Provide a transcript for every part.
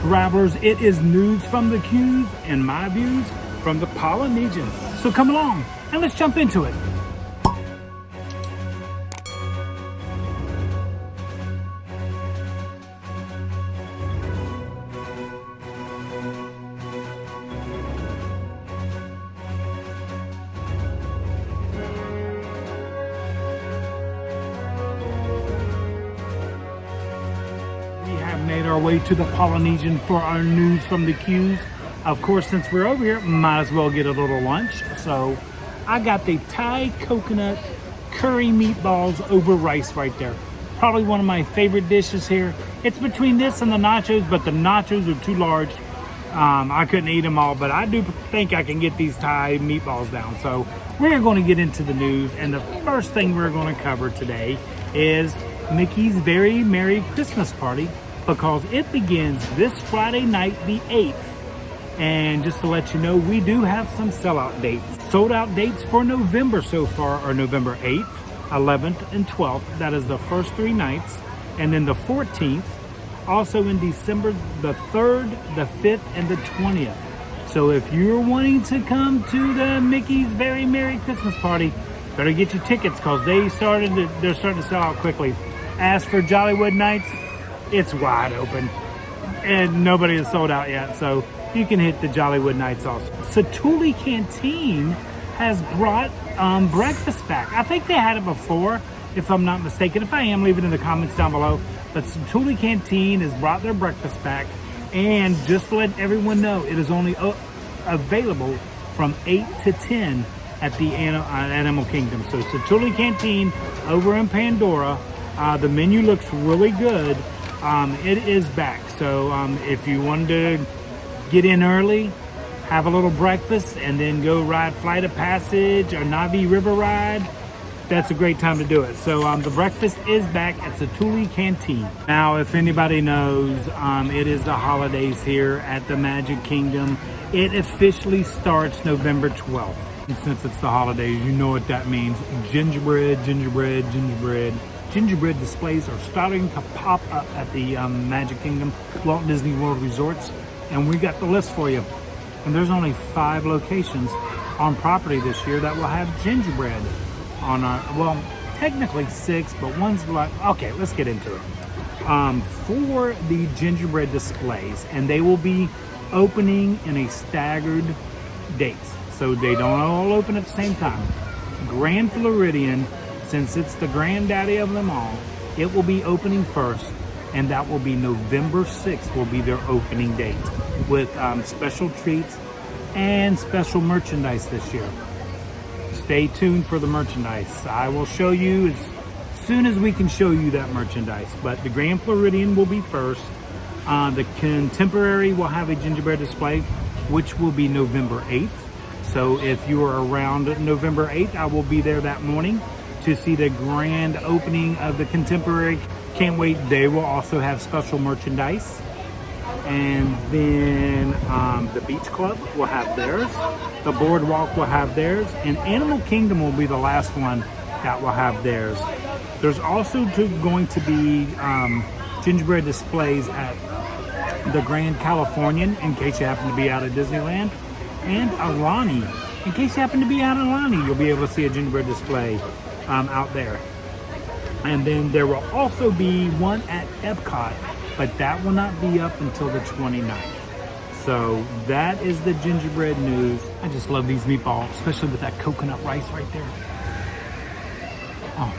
Travelers, it is news from the QUEUES and my views from the Polynesian. So come along and let's jump into it. Made our way to the Polynesian for our news from the QUEUES. Of course, since we're over here, might as well get a little lunch. So I got the Thai coconut curry meatballs over rice right there. Probably one of my favorite dishes here. It's between this and the nachos, but the nachos are too large. I couldn't eat them all, but I do think I can get these Thai meatballs down. So we're going to get into the news, and the first thing we're going to cover today is Mickey's Very Merry Christmas Party, because it begins this Friday night, the 8th. And just to let you know, we do have some sellout dates. Sold out dates for November so far are November 8th, 11th, and 12th. That is the first 3 nights. And then the 14th, also in December, the 3rd, the 5th, and the 20th. So if you're wanting to come to the Mickey's Very Merry Christmas Party, better get your tickets, because they're starting to sell out quickly. As for Jollywood Nights, it's wide open and nobody is sold out yet, so you can hit the Jollywood Nights also. Satuli Canteen has brought breakfast back. I think they had it before, if I'm not mistaken. If I am, leave it in the comments down below. But Satuli Canteen has brought their breakfast back, and just to let everyone know, it is only available from 8 to 10 at the Animal Kingdom. So Satuli Canteen over in Pandora. The menu looks really good. It is back. So if you wanted to get in early, have a little breakfast, and then go ride Flight of Passage or Navi River Ride, that's a great time to do it. So the breakfast is back at Satuli Canteen. Now, if anybody knows, it is the holidays here at the Magic Kingdom. It officially starts November 12th. And since it's the holidays, you know what that means. Gingerbread, gingerbread, gingerbread. Gingerbread displays are starting to pop up at the Magic Kingdom, Walt Disney World Resorts, and we got the list for you. And there's only 5 locations on property this year that will have gingerbread on our, well, technically 6, but one's like, okay, let's get into it. For the gingerbread displays, and they will be opening in a staggered dates, so they don't all open at the same time. Grand Floridian, since it's the granddaddy of them all, it will be opening first, and that will be November 6th will be their opening date, with special treats and special merchandise this year. Stay tuned for the merchandise. I will show you as soon as we can show you that merchandise, but the Grand Floridian will be first. The Contemporary will have a gingerbread display, which will be November 8th. So if you are around November 8th, I will be there that morning to see the grand opening of the Contemporary. Can't wait. They will also have special merchandise. And then the Beach Club will have theirs. The Boardwalk will have theirs. And Animal Kingdom will be the last one that will have theirs. There's also going to be gingerbread displays at the Grand Californian, in case you happen to be out of Disneyland, and Alani. In case you happen to be out of Alani, you'll be able to see a gingerbread display out there. And then there will also be one at Epcot, but that will not be up until the 29th. So that is the gingerbread news. I just love these meatballs, especially with that coconut rice right there. Oh,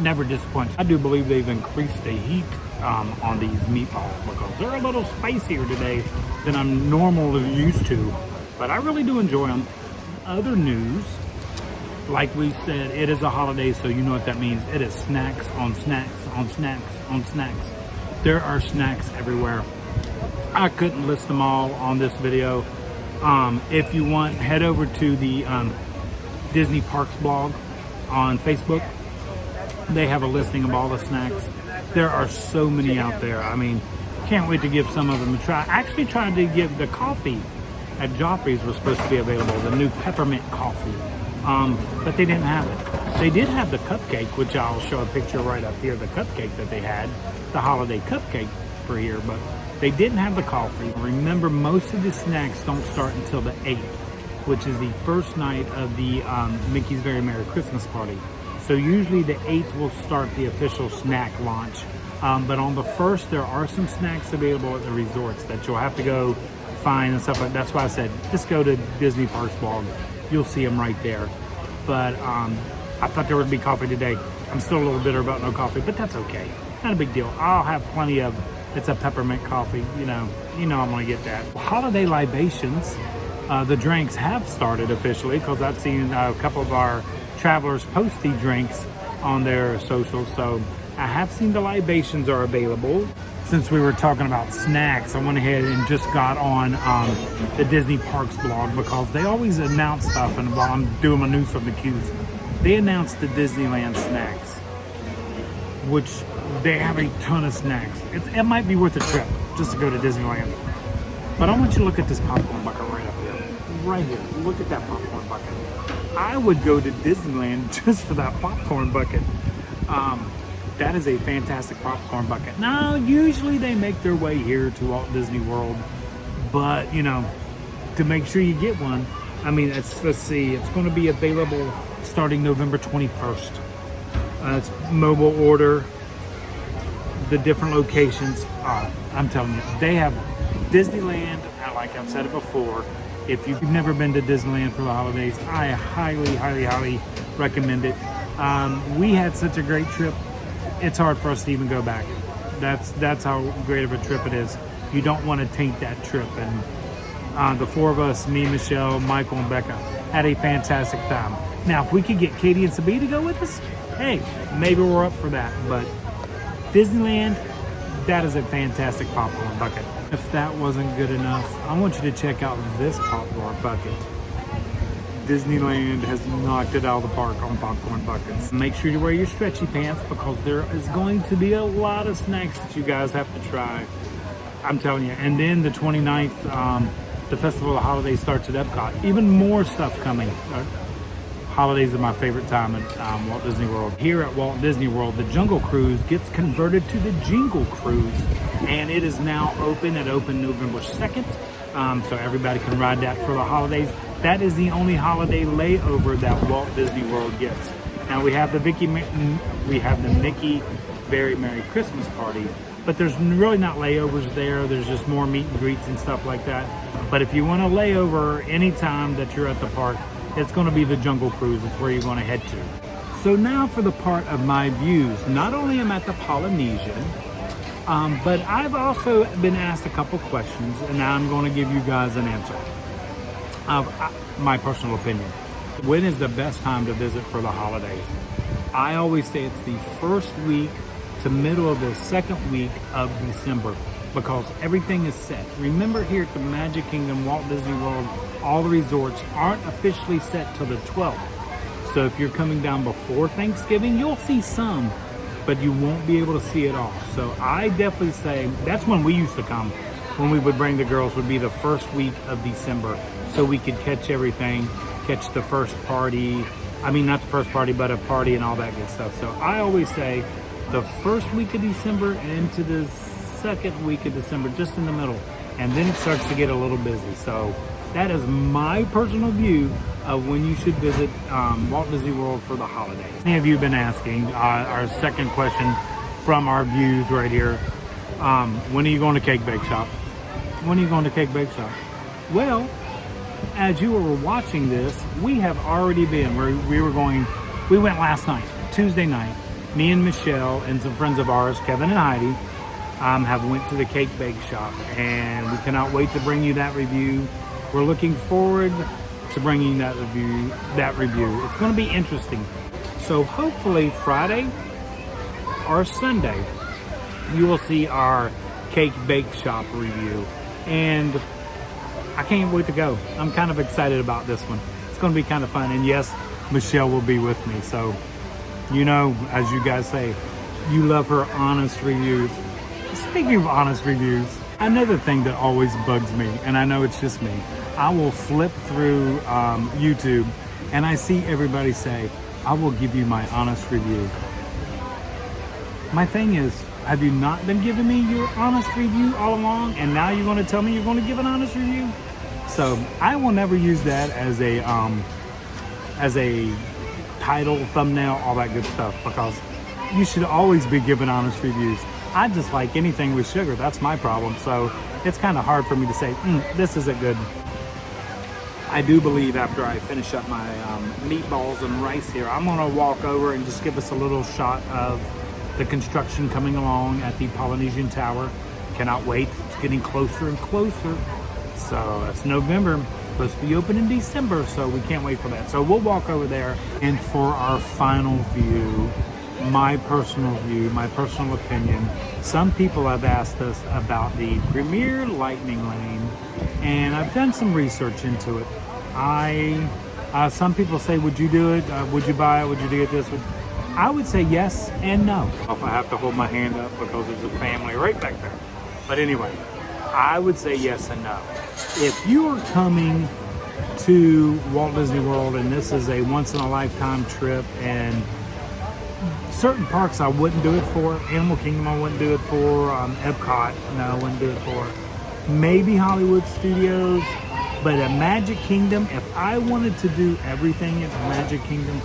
never disappoints. I do believe they've increased the heat on these meatballs, because they're a little spicier today than I'm normally used to, but I really do enjoy them. Other news, like we said, it is a holiday, so you know what that means. It is snacks on snacks on snacks on snacks. There are snacks everywhere. I couldn't list them all on this video. If you want, head over to the Disney Parks blog on Facebook. They have a listing of all the snacks. There are so many out there. I mean, can't wait to give some of them a try. I actually tried to give the coffee at Joffrey's was supposed to be available, the new peppermint coffee, but they didn't have it. They did have the cupcake, which I'll show a picture right up here, the cupcake that they had, the holiday cupcake for here, but They didn't have the coffee. Remember, most of the snacks don't start until the 8th, which is the first night of the Mickey's Very Merry Christmas Party. So usually the 8th will start the official snack launch. But on the 1st, there are some snacks available at the resorts that you'll have to go find and stuff like that. That's why I said, just go to Disney Parks blog. You'll see them right there. But I thought there would be coffee today. I'm still a little bitter about no coffee, but that's okay. Not a big deal. I'll have plenty of, it's a peppermint coffee. You know I'm gonna get that. Holiday libations, the drinks have started officially, because I've seen a couple of our travelers post the drinks on their socials. So I have seen the libations are available. Since we were talking about snacks, I went ahead and just got on the Disney Parks blog, because they always announce stuff, and while I'm doing my news from the queues, they announced the Disneyland snacks, which they have a ton of snacks. It might be worth a trip just to go to Disneyland. But I want you to look at this popcorn bucket right up here. Right here. Look at that popcorn bucket. I would go to Disneyland just for that popcorn bucket. That is a fantastic popcorn bucket. Now, usually they make their way here to Walt Disney World, but to make sure you get one, I mean, let's see, it's going to be available starting November 21st. It's mobile order, the different locations. I'm telling you, they have Disneyland, like I've said it before. If you've never been to Disneyland for the holidays, I highly, highly, highly recommend it. We had such a great trip. It's hard for us to even go back. That's how great of a trip it is. You don't want to taint that trip. And the four of us, me, Michelle, Michael, and Becca, had a fantastic time. Now, if we could get Katie and Sabi to go with us, hey, maybe we're up for that. But Disneyland, that is a fantastic popcorn bucket. If that wasn't good enough, I want you to check out this popcorn bucket. Disneyland has knocked it out of the park on popcorn buckets. Make sure you wear your stretchy pants, because there is going to be a lot of snacks that you guys have to try. I'm telling you. And then the 29th, the Festival of Holidays starts at Epcot. Even more stuff coming. Holidays are my favorite time at Walt Disney World. Here at Walt Disney World, the Jungle Cruise gets converted to the Jingle Cruise, and it is now open. It opened November 2nd, so everybody can ride that for the holidays. That is the only holiday layover that Walt Disney World gets. Now we have the Mickey Very Merry Christmas Party, but there's really not layovers there. There's just more meet and greets and stuff like that. But if you want a layover anytime that you're at the park, it's going to be the Jungle Cruise. It's where you're going to head to. So now for the part of my views. Not only am I at the Polynesian, but I've also been asked a couple questions, and now I'm going to give you guys an answer of my personal opinion. When is the best time to visit for the holidays? I always say it's the first week to middle of the second week of December, because everything is set. Remember, here at the Magic Kingdom, Walt Disney World, all the resorts aren't officially set till the 12th. So if you're coming down before Thanksgiving, you'll see some, but you won't be able to see it all. So I definitely say that's when we used to come. When we would bring the girls, would be the first week of December, so we could catch everything, catch the first party. I mean, not the first party, but a party and all that good stuff. So I always say the first week of December and into the second week of December, just in the middle, and then it starts to get a little busy. So that is my personal view of when you should visit Walt Disney World for the holidays. Many of you have been asking our second question from our views right here. When are you going to Cake Bake Shop? When are you going to Cake Bake Shop? Well, as you were watching this, we have already been. We went last night, Tuesday night. Me and Michelle and some friends of ours, Kevin and Heidi, have went to the Cake Bake Shop, and we cannot wait to bring you that review. We're looking forward to bringing that review. It's going to be interesting. So hopefully Friday or Sunday, you will see our Cake Bake Shop review, and I can't wait to go. I'm kind of excited about this one. It's going to be kind of fun, and yes, Michelle will be with me. So, as you guys say, you love her honest reviews. Speaking of honest reviews, another thing that always bugs me, and I know it's just me, I will flip through YouTube and I see everybody say, I will give you my honest review. My thing is, Have you not been giving me your honest review all along? And now you're going to tell me you're going to give an honest review? So I will never use that as a title, thumbnail, all that good stuff, because you should always be giving honest reviews. I just like anything with sugar. That's my problem. So it's kind of hard for me to say, this isn't good. I do believe after I finish up my meatballs and rice here, I'm going to walk over and just give us a little shot of the construction coming along at the Polynesian Tower. Cannot wait. It's getting closer and closer. So that's November. It's supposed to be open in December, so we can't wait for that. So we'll walk over there, and for our final view, my personal opinion, some people have asked us about the Premier Lightning Lane, and I've done some research into it. Some people say, would you do it? Would you buy it? Would you do this? I would say yes and no. If I have to hold my hand up because there's a family right back there. But anyway, I would say yes and no. If you are coming to Walt Disney World and this is a once-in-a-lifetime trip, and certain parks I wouldn't do it for, Animal Kingdom I wouldn't do it for, Epcot, no, I wouldn't do it for, maybe Hollywood Studios, but at Magic Kingdom, if I wanted to do everything at Magic Kingdom,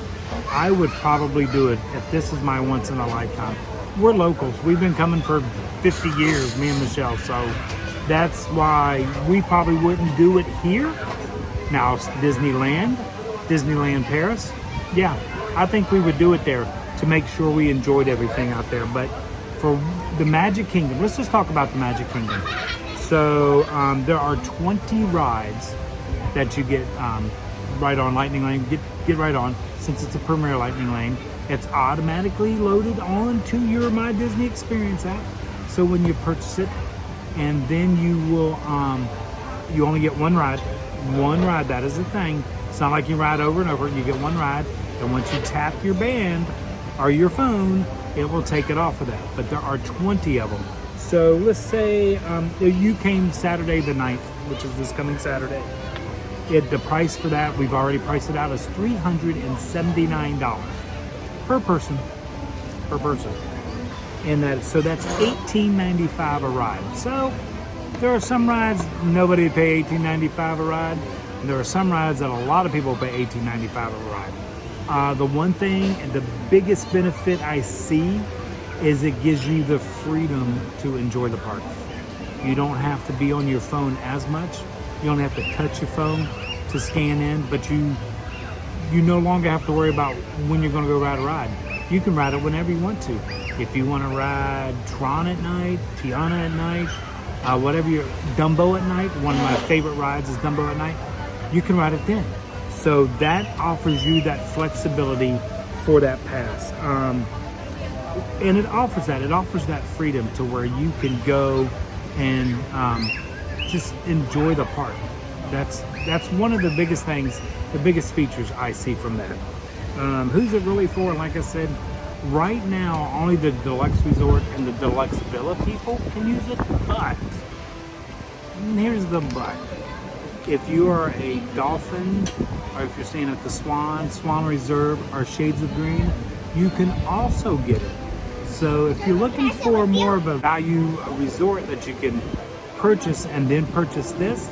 I would probably do it if this is my once-in-a-lifetime. We're locals. We've been coming for 50 years, me and Michelle, so that's why we probably wouldn't do it here. Now, Disneyland Paris, yeah, I think we would do it there to make sure we enjoyed everything out there. But for the Magic Kingdom, let's just talk about the Magic Kingdom. So there are 20 rides that you get right on Lightning Lane. Get right on, since it's a Premier Lightning Lane. It's automatically loaded onto your My Disney Experience app. So when you purchase it, and then you will, you only get one ride. One ride, that is the thing. It's not like you ride over and over, you get one ride. And once you tap your band or your phone, it will take it off of that. But there are 20 of them. So let's say you came Saturday the 9th, which is this coming Saturday. The price for that, we've already priced it out, is $379 per person. And so that's $18.95 a ride. So there are some rides nobody would pay $18.95 a ride. And there are some rides that a lot of people pay $18.95 a ride. The one thing and the biggest benefit I see is it gives you the freedom to enjoy the park. You don't have to be on your phone as much. You don't have to touch your phone to scan in, but you no longer have to worry about when you're going to go ride a ride. You can ride it whenever you want to. If you want to ride Tron at night, Tiana at night, Dumbo at night, one of my favorite rides is Dumbo at night, you can ride it then. So that offers you that flexibility for that pass. And it offers that freedom to where you can go and just enjoy the park. That's one of the biggest things, the biggest features I see from that. Who's it really for? Like I said, right now only the Deluxe Resort and the Deluxe Villa people can use it, but here's the but. If you are a Dolphin, or if you're staying at the Swan Reserve, or Shades of Green, you can also get it. So if you're looking for more of a value resort that you can purchase and then purchase this,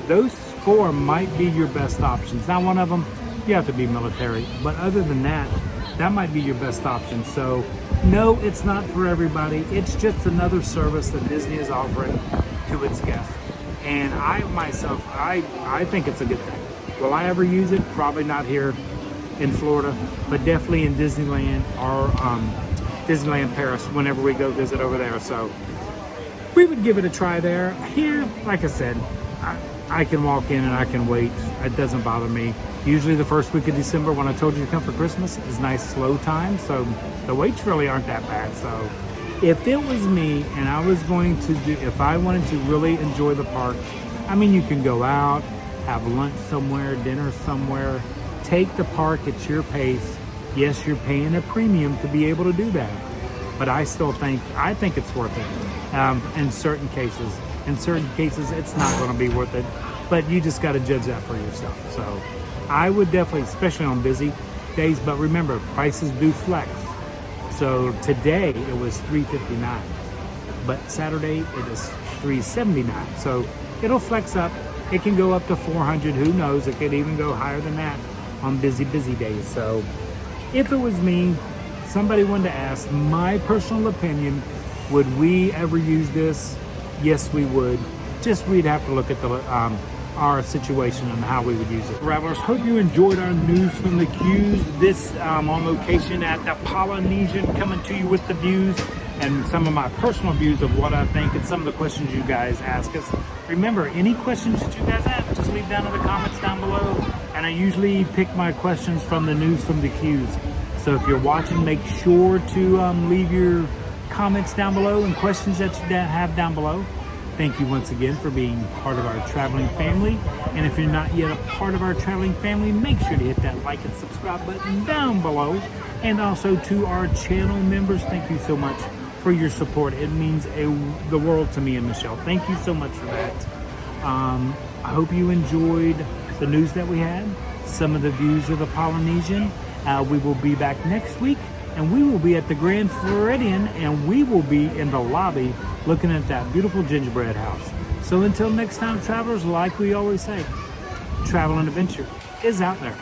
those four might be your best options. Now, one of them, you have to be military, but other than that, that might be your best option. So no, it's not for everybody. It's just another service that Disney is offering to its guests. And I myself, I think it's a good thing. Will I ever use it? Probably not here in Florida, but definitely in Disneyland or Disneyland Paris whenever we go visit over there. So we would give it a try there. Here, like I said, I can walk in and I can wait. It doesn't bother me. Usually the first week of December, when I told you to come for Christmas, is nice slow time. So the waits really aren't that bad. So if it was me and I was going to if I wanted to really enjoy the park, I mean, you can go out, have lunch somewhere, dinner somewhere, take the park at your pace. Yes, you're paying a premium to be able to do that, but I think it's worth it. In certain cases, it's not going to be worth it, but you just got to judge that for yourself. So I would definitely, especially on busy days, but remember, prices do flex. So today it was $359. but Saturday it is $379. So it'll flex up. It can go up to 400. Who knows? It could even go higher than that on busy days. So if it was me, somebody wanted to ask my personal opinion, would we ever use this? Yes, we would. Just we'd have to look at the our situation and how we would use it. Travelers, hope you enjoyed our news from the Q's. This on location at the Polynesian, coming to you with the views and some of my personal views of what I think and some of the questions you guys ask us. Remember, any questions that you guys have, just leave down in the comments down below. And I usually pick my questions from the news from the Q's. So if you're watching, make sure to leave your comments down below and questions that you have down below. Thank you once again for being part of our traveling family. And if you're not yet a part of our traveling family, make sure to hit that like and subscribe button down below. And also to our channel members, thank you so much for your support. It means the world to me and Michelle. Thank you so much for that. I hope you enjoyed the news that we had, some of the views of the Polynesian. We will be back next week, and we will be at the Grand Floridian, and we will be in the lobby looking at that beautiful gingerbread house. So until next time, travelers, like we always say, travel and adventure is out there.